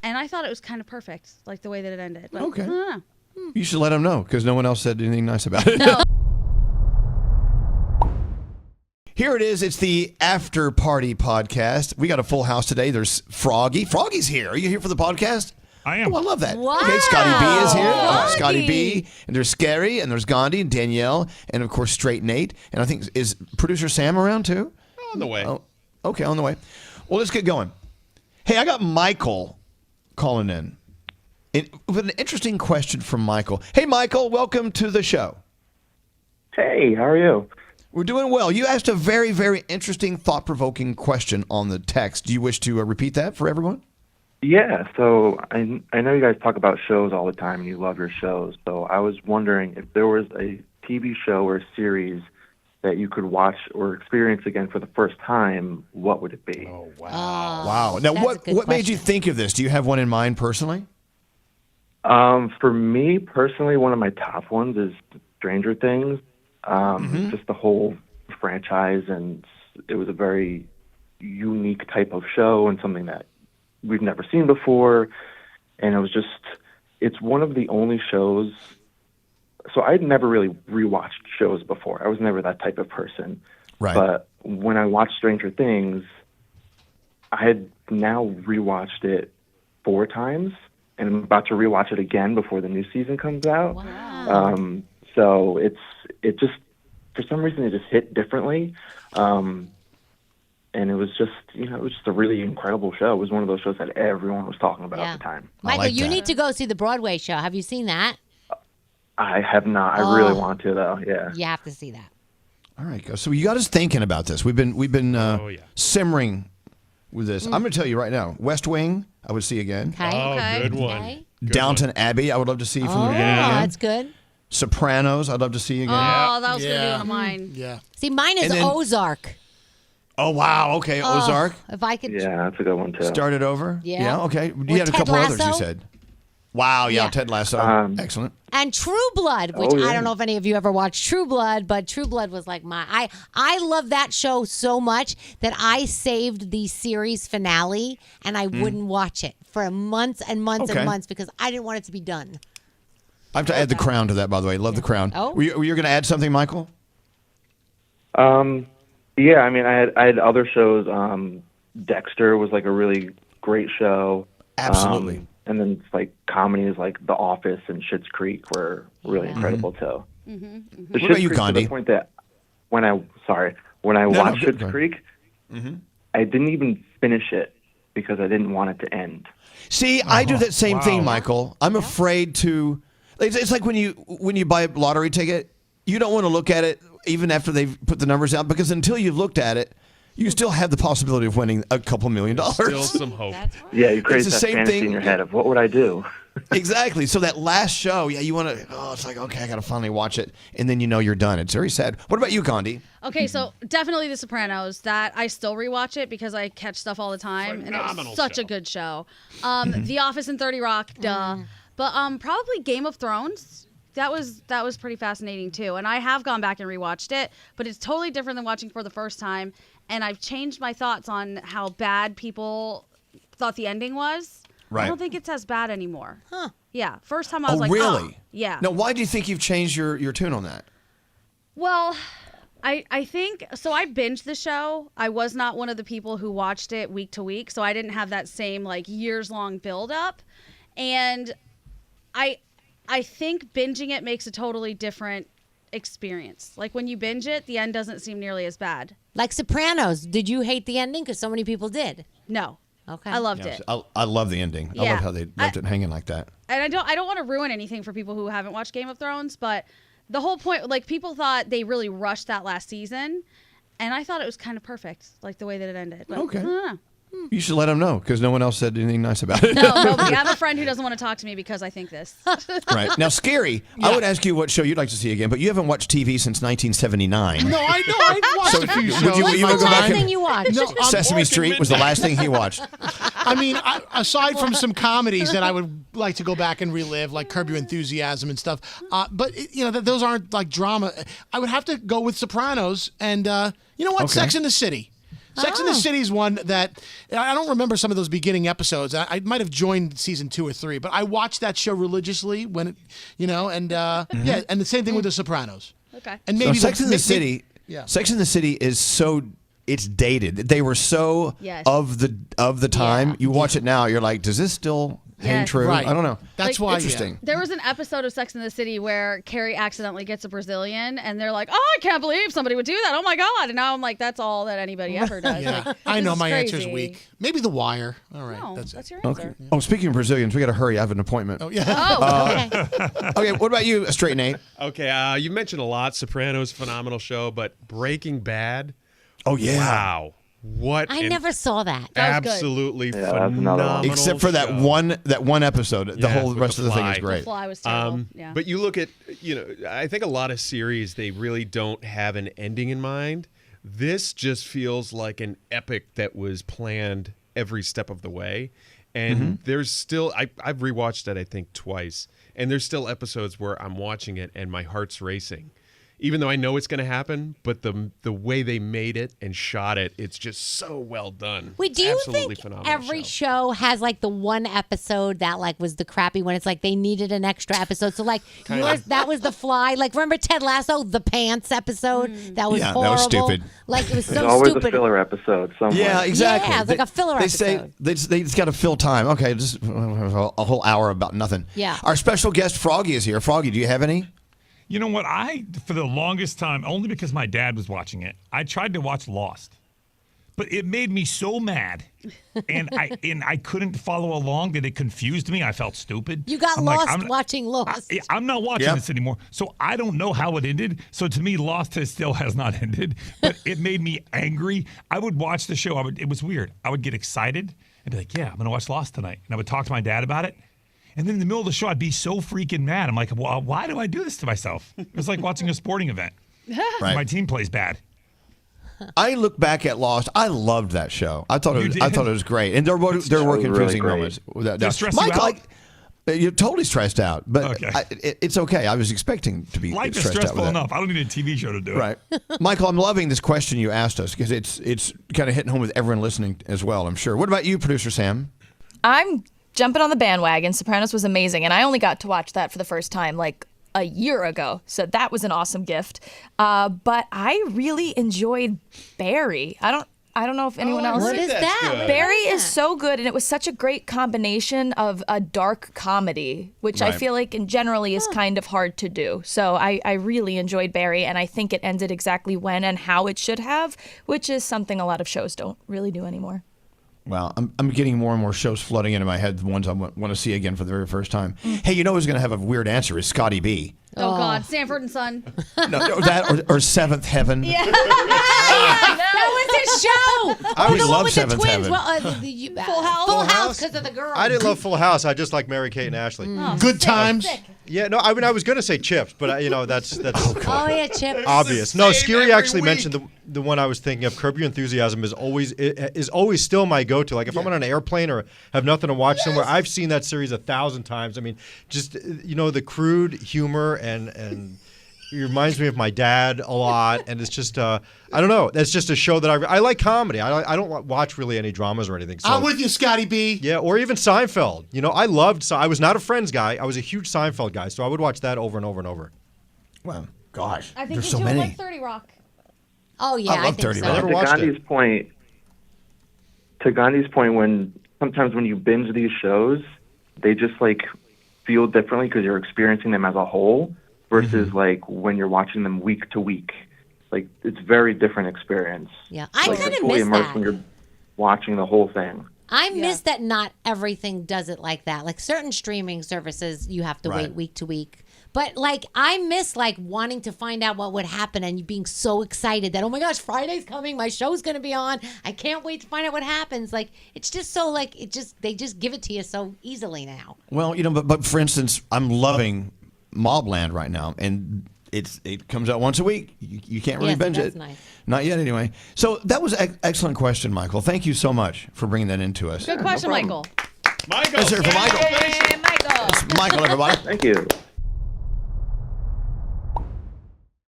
And I thought it was kind of perfect, like the way that it ended. But, Okay. I don't know. You should let them know because no one else said anything nice about it. No. Here it is. It's the After Party podcast. We got a full house today. There's Froggy. Froggy's here. Are you here for the podcast? I am. Oh, I love that. Wow. Okay, Scotty B is here. Froggy. Scotty B. And there's Scary. And there's Gandhi and Danielle. And, of course, Straight Nate. And I think, is producer Sam around, too? On the way. Oh, okay, on the way. Well, let's get going. Hey, I got Michael calling in. With an interesting question from Michael. Hey, Michael, welcome to the show. Hey, how are you? We're doing well. You asked a very, very interesting, thought-provoking question on the text. Do you wish to repeat that for everyone? Yeah, so I know you guys talk about shows all the time and you love your shows. So I was wondering if there was a TV show or series that you could watch or experience again for the first time, what would it be? Oh, wow. Wow. Now, That's a what good made you think of this? Do you have one in mind personally? For me personally, one of my top ones is Stranger Things. Just the whole franchise, and it was a very unique type of show and something that we've never seen before. And it's one of the only shows. So I'd never really rewatched shows before. I was never that type of person. Right. But when I watched Stranger Things, I had now rewatched it 4 times, and I'm about to rewatch it again before the new season comes out. Wow. So it just, for some reason, it just hit differently. And it was just, it was just a really incredible show. It was one of those shows that everyone was talking about at the time. Michael, like you that. need to go see the Broadway show. Have you seen that? I have not. I really want to, though. Yeah. You have to see that. All right, go. So you got us thinking about this. We've been simmering with this. I'm going to tell you right now. West Wing, I would see again. Okay. Okay. Good one. Okay. Downton Abbey, I would love to see from the beginning again. that's good. Sopranos, I'd love to see again. Oh, that was going to be one of mine. Yeah. See, mine is And then- Ozark. Oh, wow. Okay, Ozark. If I could. Yeah, that's a good one, too. Start it over. Yeah. Okay. You With had a Ted couple others, you Lasso? said. Wow, yeah, Yeah. Ted Lasso. Excellent. And True Blood, which I don't know if any of you ever watched True Blood, but True Blood was like I love that show so much that I saved the series finale and I wouldn't watch it for months and months Okay. and months because I didn't want it to be done. I have to add The Crown to that, by the way. Love The Crown. Oh. Were you going to add something, Michael? Yeah, I mean, I had other shows. Dexter was like a really great show. Absolutely. And then like comedies like The Office and Schitt's Creek were really incredible too. What about you, To Gandhi? the point that when I No, watched go Schitt's ahead. Creek, I didn't even finish it because I didn't want it to end. See, I do that same thing, Michael. I'm afraid to. It's like when you buy a lottery ticket, you don't want to look at it even after they've put the numbers out because until you've looked at it, you still have the possibility of winning a couple $1 million. Still some hope. Yeah, you create the that same fantasy thing- in your head of what would I do? Exactly. So that last show, yeah, you want to. Oh, it's like okay, I got to finally watch it, and then you know you're done. It's very sad. What about you, Gandhi? Okay, so definitely The Sopranos. That I still rewatch it because I catch stuff all the time, and it Phenomenal was such show. a good show. The Office and 30 Rock, duh. But probably Game of Thrones. That was pretty fascinating too, and I have gone back and rewatched it, but it's totally different than watching for the first time. And I've changed my thoughts on how bad people thought the ending was. Right. I don't think it's as bad anymore. Huh? Yeah. First time I was Oh, like, really? oh, yeah. Now, why do you think you've changed your tune on that? Well, I think so. I binged the show. I was not one of the people who watched it week to week, so I didn't have that same like years long build up. And I think binging it makes a totally different experience. Like when you binge it, the end doesn't seem nearly as bad. Like Sopranos. Did you hate the ending? Because so many people did. No. Okay. I loved it. I love the ending. I Yeah. love how they left it hanging like that. And I don't want to ruin anything for people who haven't watched Game of Thrones, but the whole point, like people thought they really rushed that last season, and I thought it was kind of perfect, like the way that it ended. But, Okay. I don't know. You should let them know because no one else said anything nice about it. No, nobody. I have a friend who doesn't want to talk to me because I think this. Right. Now, Scary, I would ask you what show you'd like to see again, but you haven't watched TV since 1979. No, I know. I've watched a few shows. you What's wanna the go back last and- thing you watched? No, Sesame Street was the last thing he watched. I mean, aside from some comedies that I would like to go back and relive, like Curb Your Enthusiasm and stuff, but those aren't like drama. I would have to go with Sopranos, and you know what, Okay. Sex and the City. Sex in the City is one that I don't remember some of those beginning episodes. I might have joined season 2 or 3, but I watched that show religiously when it, and and the same thing with The Sopranos. Okay. And maybe Sex in the City. Yeah. Sex in the City is so. It's dated. They were so Yes. of the time. Yeah. You watch it now, you're like, does this still hang Yes. true? Right. I don't know. That's Like, why. Interesting. There was an episode of Sex in the City where Carrie accidentally gets a Brazilian, and they're like, "Oh, I can't believe somebody would do that! Oh my god!" And now I'm like, "That's all that anybody ever does." Yeah. Like, I this know is my answer's crazy. weak. Maybe The Wire. All right. No, that's that's it. your answer. Okay. Oh, speaking of Brazilians, we got to hurry. I have an appointment. Oh, yeah. Oh, okay. Okay, what about you, Straight Nate? Okay, you mentioned a lot. Sopranos, phenomenal show, but Breaking Bad. Oh yeah. Wow. What I an never saw that. That was good. absolutely Yeah, that's another one. phenomenal Except for that show. one episode. The Yeah, whole with rest the of the thing is fly. great. The Fly was terrible. Yeah. But you look at, I think a lot of series, they really don't have an ending in mind. This just feels like an epic that was planned every step of the way. And there's still, I've rewatched it, I think, twice. And there's still episodes where I'm watching it and my heart's racing. Even though I know it's going to happen, but the way they made it and shot it, it's just so well done. Wait, do you Absolutely think phenomenal every show has like the one episode that like was the crappy one? It's like they needed an extra episode. So like yours, that was The Fly. Like remember Ted Lasso, the pants episode? That was Yeah, that horrible. was stupid. Like it was There's so always stupid. a filler episode somewhere. Yeah, exactly. Yeah, it's like a filler they episode. Say they just got to fill time. Okay, just a whole hour about nothing. Yeah. Our special guest Froggy is here. Froggy, do you have any? You know what? For the longest time, only because my dad was watching it, I tried to watch Lost. But it made me so mad, and I couldn't follow along that it confused me. I felt stupid. You got I'm like, lost watching Lost. I'm not watching this anymore. So I don't know how it ended. So to me, Lost still has not ended. But it made me angry. I would watch the show. It was weird. I would get excited and be like, yeah, I'm going to watch Lost tonight. And I would talk to my dad about it. And then in the middle of the show, I'd be so freaking mad. I'm like, well, why do I do this to myself? It was like watching a sporting event. Right. My team plays bad. I look back at Lost. I loved that show. I thought You it was great. And there were really confusing great. moments. Did it stress you Michael, out? you're totally stressed out, but Okay. it's okay. I was expecting to be Life is stressed out stressful with that. enough. I don't need a TV show to do it. Right. Michael, I'm loving this question you asked us because it's kind of hitting home with everyone listening as well, I'm sure. What about you, producer Sam? I'm jumping on the bandwagon. Sopranos was amazing, and I only got to watch that for the first time like a year ago, so that was an awesome gift. But I really enjoyed Barry. I don't know if anyone else. What is that? Barry is so good, and it was such a great combination of a dark comedy, which I Right. feel like generally is kind of hard to do. So I really enjoyed Barry, and I think it ended exactly when and how it should have, which is something a lot of shows don't really do anymore. Well, I'm getting more and more shows flooding into my head, the ones I want to see again for the very first time. Hey, you know who's going to have a weird answer is Scotty B. Oh God, Sanford and Son. No, that or Seventh Heaven. Yeah. That was his show. I always the one loved with the Seventh twins. Heaven. Well, Full House. Full House because of the girl. I didn't love Full House. I just like Mary Kate and Ashley. Good times. Yeah, no, I mean I was gonna say Chips, but that's Oh yeah, Chip. obvious. No, same Skiri every actually week. mentioned the one I was thinking of. Curb Your Enthusiasm is always still my go-to. Like if I'm on an airplane or have nothing to watch somewhere, I've seen that series 1,000 times. I mean, just the crude humor and it reminds me of my dad a lot, and it's just I don't know. That's just a show that I like comedy. I don't watch really any dramas or anything. So. I'm with you, Scotty B. Yeah, or even Seinfeld. I was not a Friends guy. I was a huge Seinfeld guy, so I would watch that over and over and over. Well, gosh, I think there's you so two many. like 30 Rock. Oh yeah, I I love think 30 so. Rock. never To watched Gandhi's it. point, when sometimes when you binge these shows, they just like feel differently because you're experiencing them as a whole versus like when you're watching them week to week. Like it's very different experience. Yeah, I Like, kind you're of fully miss immersed that. when you're watching the whole thing. I miss that not everything does it like that. Like certain streaming services, you have to Right. wait week to week. But like I miss like wanting to find out what would happen and you being so excited that oh my gosh, Friday's coming, my show's gonna be on. I can't wait to find out what happens. Like it's just so like they just give it to you so easily now. Well, but for instance, I'm loving Mobland right now, and it comes out once a week. You can't really Yes, binge that's it. nice. Not yet, anyway. So that was an excellent question, Michael. Thank you so much for bringing that into us. Good question, problem. Michael. Michael. Let's hear it for Michael. Hey, Michael. Michael, everybody. Thank you.